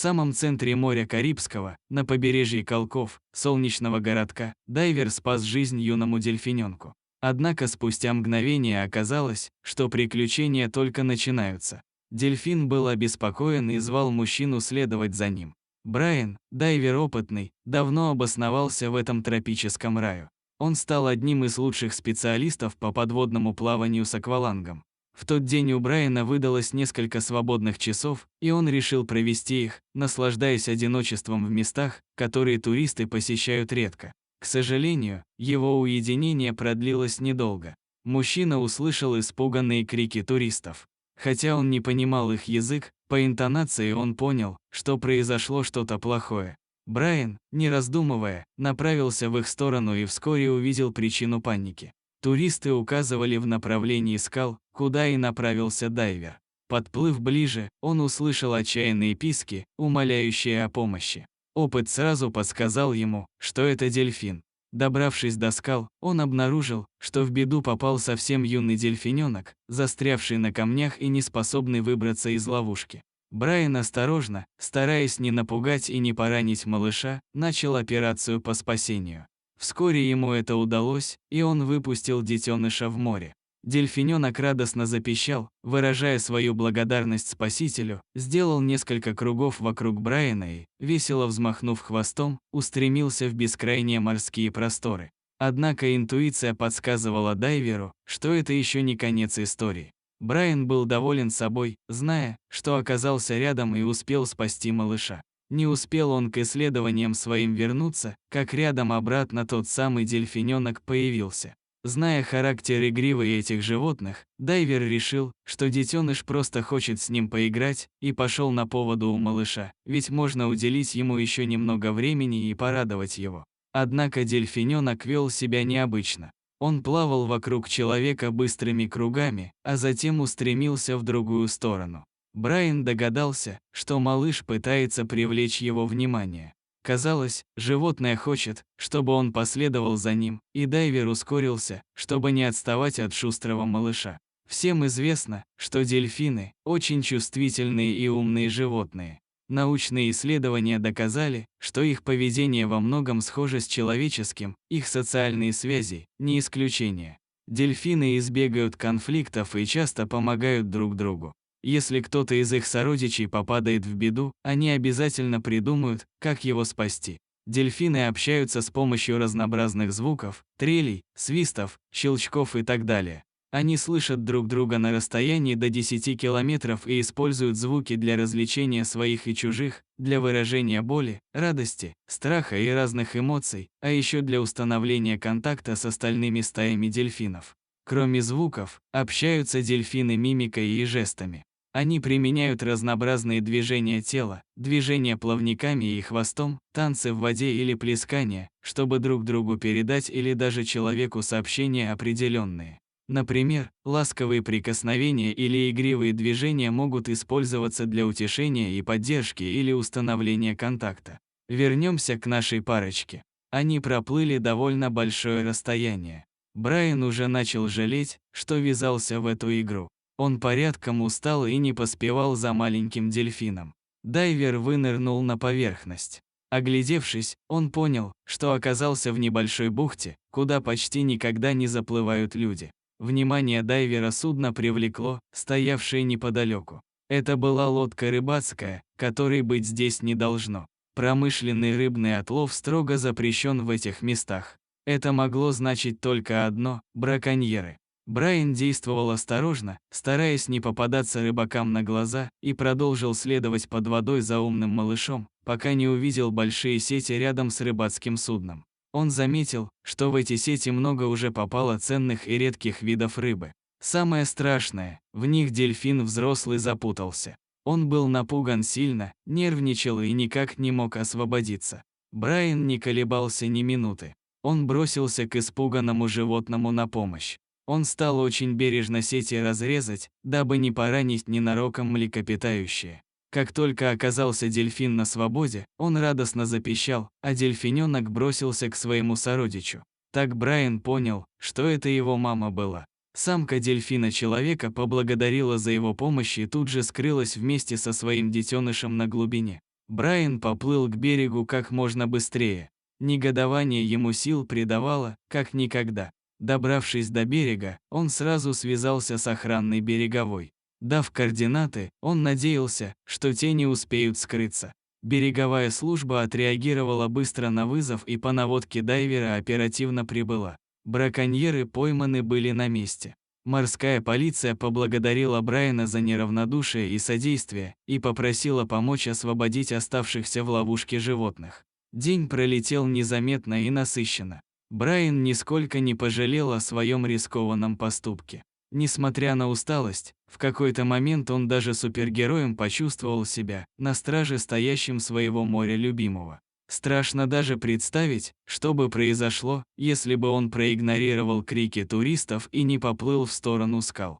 самом центре моря Карибского, на побережье Колков, солнечного городка, дайвер спас жизнь юному дельфиненку. Однако спустя мгновение оказалось, что приключения только начинаются. Дельфин был обеспокоен и звал мужчину следовать за ним. Брайан, дайвер опытный, давно обосновался в этом тропическом раю. Он стал одним из лучших специалистов по подводному плаванию с аквалангом. В тот день у Брайана выдалось несколько свободных часов, и он решил провести их, наслаждаясь одиночеством в местах, которые туристы посещают редко. К сожалению, его уединение продлилось недолго. Мужчина услышал испуганные крики туристов. Хотя он не понимал их язык, по интонации он понял, что произошло что-то плохое. Брайан, не раздумывая, направился в их сторону и вскоре увидел причину паники. Туристы указывали в направлении скал, куда и направился дайвер. Подплыв ближе, он услышал отчаянные писки, умоляющие о помощи. Опыт сразу подсказал ему, что это дельфин. Добравшись до скал, он обнаружил, что в беду попал совсем юный дельфиненок, застрявший на камнях и не способный выбраться из ловушки. Брайан осторожно, стараясь не напугать и не поранить малыша, начал операцию по спасению. Вскоре ему это удалось, и он выпустил детеныша в море. Дельфиненок радостно запищал, выражая свою благодарность спасителю, сделал несколько кругов вокруг Брайана и, весело взмахнув хвостом, устремился в бескрайние морские просторы. Однако интуиция подсказывала дайверу, что это еще не конец истории. Брайан был доволен собой, зная, что оказался рядом и успел спасти малыша. Не успел он к исследованиям своим вернуться, как рядом обратно тот самый дельфиненок появился. Зная характер игривый этих животных, дайвер решил, что детеныш просто хочет с ним поиграть, и пошел на поводу у малыша, ведь можно уделить ему еще немного времени и порадовать его. Однако дельфиненок вел себя необычно. Он плавал вокруг человека быстрыми кругами, а затем устремился в другую сторону. Брайан догадался, что малыш пытается привлечь его внимание. Казалось, животное хочет, чтобы он последовал за ним, и дайвер ускорился, чтобы не отставать от шустрого малыша. Всем известно, что дельфины – очень чувствительные и умные животные. Научные исследования доказали, что их поведение во многом схоже с человеческим, их социальные связи – не исключение. Дельфины избегают конфликтов и часто помогают друг другу. Если кто-то из их сородичей попадает в беду, они обязательно придумают, как его спасти. Дельфины общаются с помощью разнообразных звуков, трелей, свистов, щелчков и так далее. Они слышат друг друга на расстоянии до 10 километров и используют звуки для развлечения своих и чужих, для выражения боли, радости, страха и разных эмоций, а еще для установления контакта с остальными стаями дельфинов. Кроме звуков, общаются дельфины мимикой и жестами. Они применяют разнообразные движения тела, движения плавниками и хвостом, танцы в воде или плескания, чтобы друг другу передать или даже человеку сообщения определенные. Например, ласковые прикосновения или игривые движения могут использоваться для утешения и поддержки или установления контакта. Вернемся к нашей парочке. Они проплыли довольно большое расстояние. Брайан уже начал жалеть, что ввязался в эту игру. Он порядком устал и не поспевал за маленьким дельфином. Дайвер вынырнул на поверхность. Оглядевшись, он понял, что оказался в небольшой бухте, куда почти никогда не заплывают люди. Внимание дайвера судно привлекло, стоявшее неподалеку. Это была лодка рыбацкая, которой быть здесь не должно. Промышленный рыбный отлов строго запрещен в этих местах. Это могло значить только одно – браконьеры. Брайан действовал осторожно, стараясь не попадаться рыбакам на глаза, и продолжил следовать под водой за умным малышом, пока не увидел большие сети рядом с рыбацким судном. Он заметил, что в эти сети много уже попало ценных и редких видов рыбы. Самое страшное, в них дельфин взрослый запутался. Он был напуган сильно, нервничал и никак не мог освободиться. Брайан не колебался ни минуты. Он бросился к испуганному животному на помощь. Он стал очень бережно сети разрезать, дабы не поранить ненароком млекопитающее. Как только оказался дельфин на свободе, он радостно запищал, а дельфиненок бросился к своему сородичу. Так Брайан понял, что это его мама была. Самка дельфина-человека поблагодарила за его помощь и тут же скрылась вместе со своим детенышем на глубине. Брайан поплыл к берегу как можно быстрее. Негодование ему сил придавало, как никогда. Добравшись до берега, он сразу связался с охранной береговой. Дав координаты, он надеялся, что те не успеют скрыться. Береговая служба отреагировала быстро на вызов и по наводке дайвера оперативно прибыла. Браконьеры пойманы были на месте. Морская полиция поблагодарила Брайана за неравнодушие и содействие и попросила помочь освободить оставшихся в ловушке животных. День пролетел незаметно и насыщенно. Брайан нисколько не пожалел о своем рискованном поступке. Несмотря на усталость, в какой-то момент он даже супергероем почувствовал себя, на страже стоящим своего моря любимого. Страшно даже представить, что бы произошло, если бы он проигнорировал крики туристов и не поплыл в сторону скал.